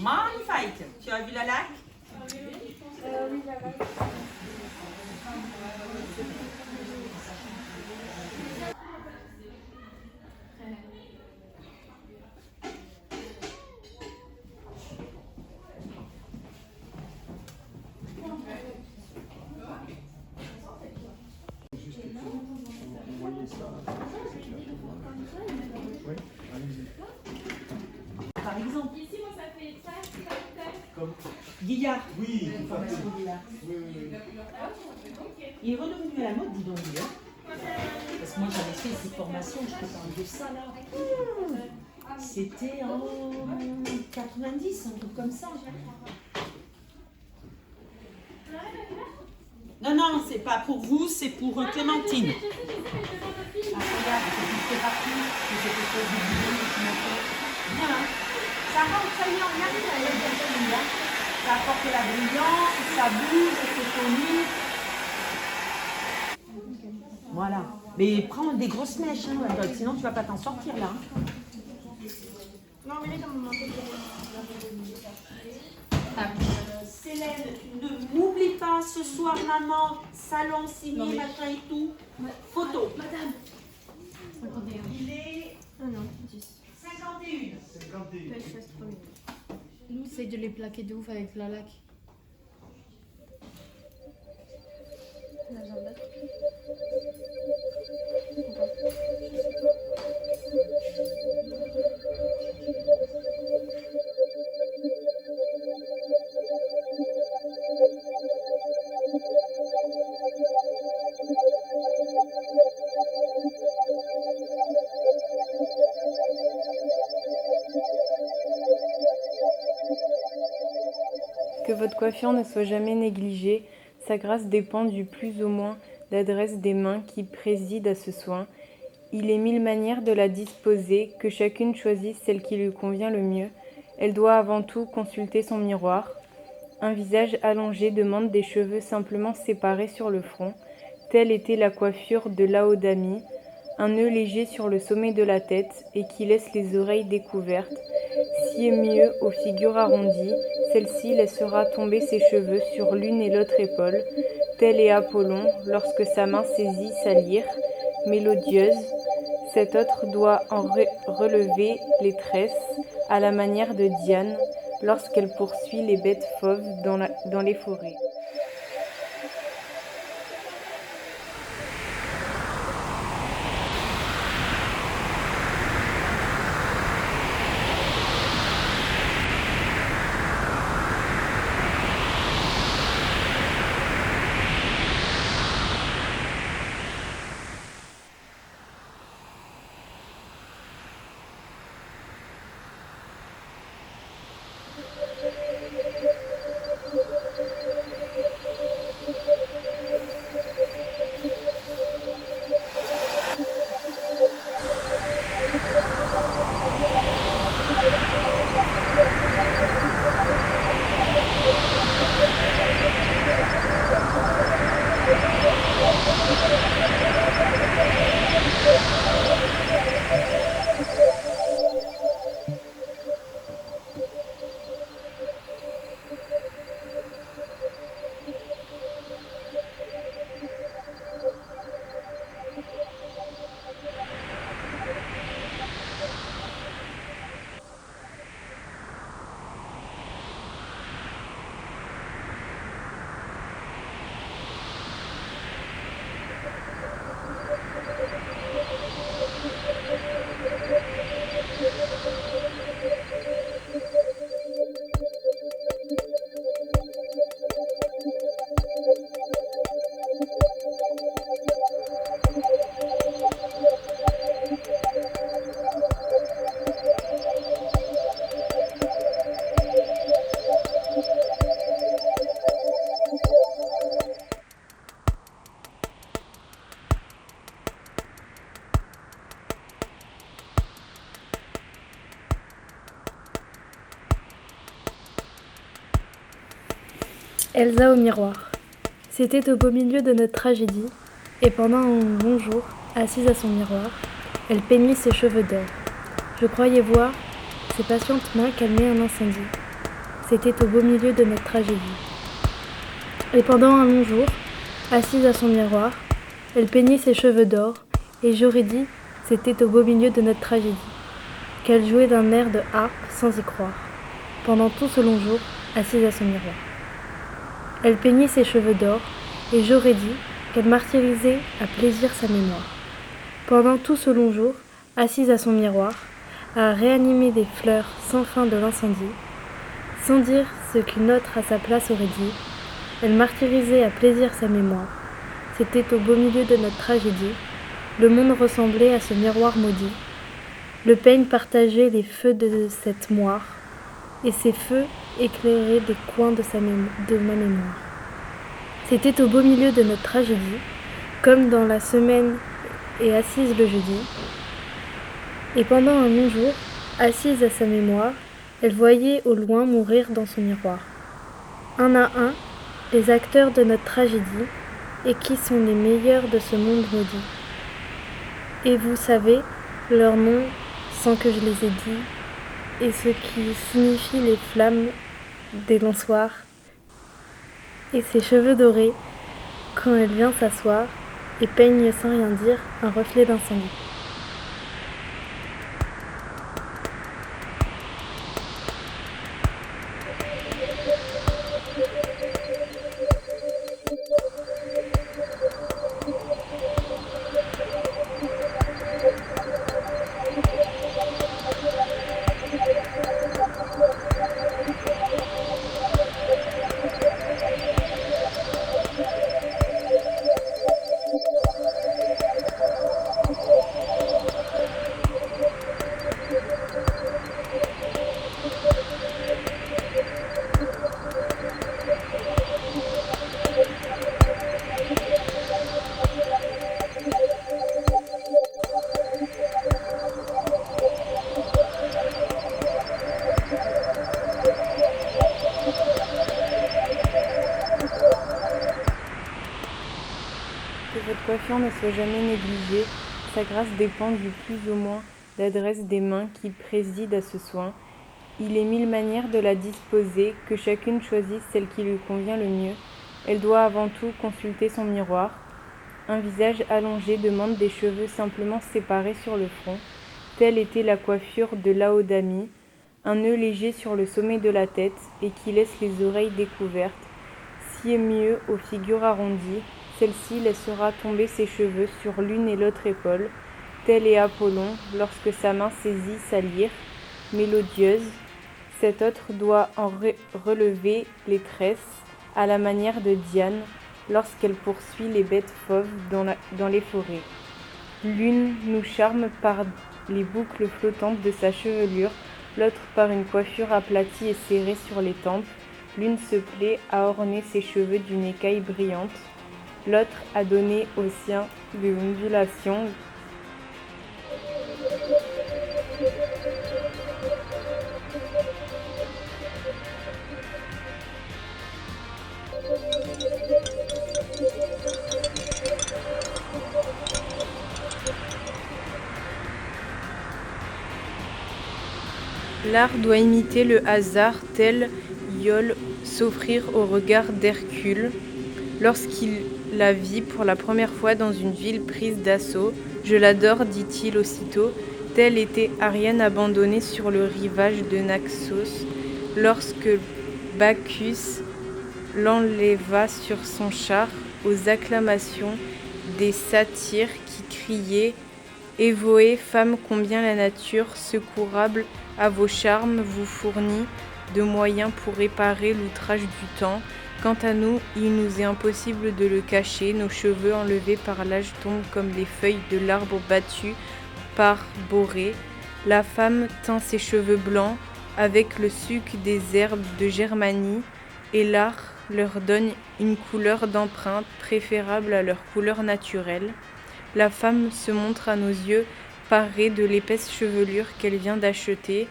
Magnifique. Tu as vu la lac? Oui, la lac. Par exemple. Ici, moi, ça fait ça, Comme Guillard. Oui, Formation Guillard. oui. Il est redevenu à la mode, dis donc, Guillard. Parce que moi, j'avais fait ces formations, je peux parler de ça là. C'était en 90, un truc comme ça. Non, non, c'est pas pour vous, c'est pour Clémentine. Ah, regarde, c'est une thérapie, c'est quelque chose de bien. Bien, hein. Ça rentre, ça y est, on y arrive à l'intérieur. Ça apporte la brillance, ça bouge, c'est tonique. Voilà. Mais prends des grosses mèches, hein, Adolphe, sinon tu vas pas t'en sortir là. Hein. Non, mais là, dans mon manteau, Célène, ne m'oublie pas ce soir, maman, salon signé, machin et tout. Photo. Madame. 51. Il est non, non, 10. 51. 51. Ouais, je fasse 3 minutes. Nous, c'est de les plaquer de ouf avec la laque. La jambe. Que votre coiffure ne soit jamais négligée, sa grâce dépend du plus au moins l'adresse des mains qui président à ce soin. Il est mille manières de la disposer, que chacune choisisse celle qui lui convient le mieux. Elle doit avant tout consulter son miroir. Un visage allongé demande des cheveux simplement séparés sur le front. Telle était la coiffure de Laodamie, un nœud léger sur le sommet de la tête et qui laisse les oreilles découvertes. Si est mieux aux figures arrondies, celle-ci laissera tomber ses cheveux sur l'une et l'autre épaule. Tel est Apollon lorsque sa main saisit sa lyre mélodieuse. Cet autre doit en relever les tresses à la manière de Diane lorsqu'elle poursuit les bêtes fauves dans les forêts. Elsa au miroir. C'était au beau milieu de notre tragédie, et pendant un bon jour, assise à son miroir, elle peignait ses cheveux d'or. Je croyais voir ses patientes mains calmer un incendie. c'était au beau milieu de notre tragédie. Et pendant un long jour, assise à son miroir, elle peignait ses cheveux d'or, et j'aurais dit, c'était au beau milieu de notre tragédie, qu'elle jouait d'un air de harpe sans y croire, pendant tout ce long jour, assise à son miroir. Elle peignait ses cheveux d'or, et j'aurais dit qu'elle martyrisait à plaisir sa mémoire. Pendant tout ce long jour, assise à son miroir, à réanimer des fleurs sans fin de l'incendie, sans dire ce qu'une autre à sa place aurait dit, elle martyrisait à plaisir sa mémoire. C'était au beau milieu de notre tragédie, le monde ressemblait à ce miroir maudit. Le peigne partageait les feux de cette moire, et ces feux éclairaient des coins de ma mémoire. C'était au beau milieu de notre tragédie, comme dans la semaine et assise le jeudi. Et pendant un long jour, assise à sa mémoire, elle voyait au loin mourir dans son miroir, un à un, les acteurs de notre tragédie, et qui sont les meilleurs de ce monde maudit. Et vous savez leurs noms sans que je les ai dit, et ce qui signifie les flammes des lançoirs, et ses cheveux dorés, quand elle vient s'asseoir, et peigne sans rien dire un reflet d'incendie. Que votre coiffure ne soit jamais négligée, sa grâce dépend du plus ou moins l'adresse des mains qui président à ce soin. Il est mille manières de la disposer, que chacune choisisse celle qui lui convient le mieux. Elle doit avant tout consulter son miroir. Un visage allongé demande des cheveux simplement séparés sur le front. Telle était la coiffure de Laodamie, un nœud léger sur le sommet de la tête et qui laisse les oreilles découvertes. Si est mieux aux figures arrondies, celle-ci laissera tomber ses cheveux sur l'une et l'autre épaule. Tel est Apollon lorsque sa main saisit sa lyre mélodieuse. Cet autre doit en relever les tresses à la manière de Diane lorsqu'elle poursuit les bêtes fauves dans les forêts. L'une nous charme par les boucles flottantes de sa chevelure, l'autre par une coiffure aplatie et serrée sur les tempes. L'une se plaît à orner ses cheveux d'une écaille brillante, l'autre a donné au sien des ondulations. L'art doit imiter le hasard, tel Iole s'offrir au regard d'Hercule lorsqu'il la vit pour la première fois dans une ville prise d'assaut. Je l'adore, dit-il aussitôt. Telle était Ariane abandonnée sur le rivage de Naxos lorsque Bacchus l'enleva sur son char aux acclamations des satyres qui criaient « Évohé, femme, combien la nature, secourable à vos charmes, vous fournit de moyens pour réparer l'outrage du temps. Quant à nous, il nous est impossible de le cacher, nos cheveux enlevés par l'âge tombent comme les feuilles de l'arbre battu par Borée. La femme teint ses cheveux blancs avec le suc des herbes de Germanie, et l'art leur donne une couleur d'empreinte préférable à leur couleur naturelle. La femme se montre à nos yeux parée de l'épaisse chevelure qu'elle vient d'acheter,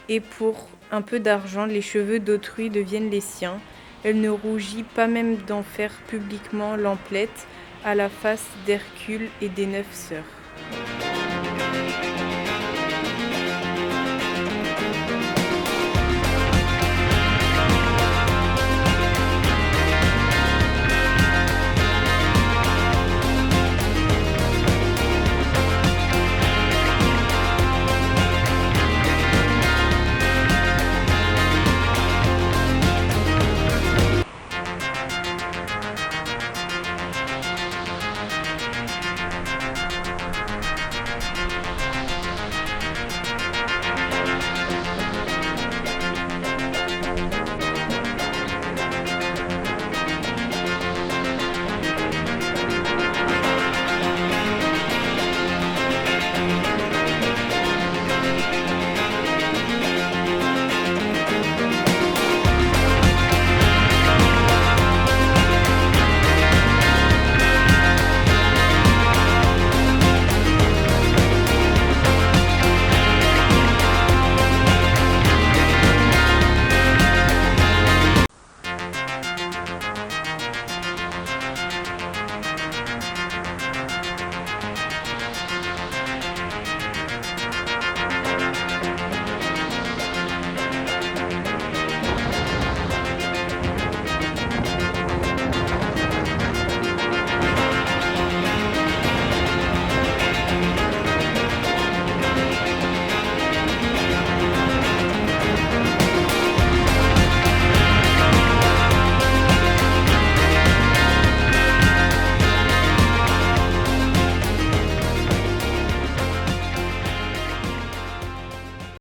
et pour un peu d'argent, les cheveux d'autrui deviennent les siens. Elle ne rougit pas même d'en faire publiquement l'emplette à la face d'Hercule et des 9 sœurs.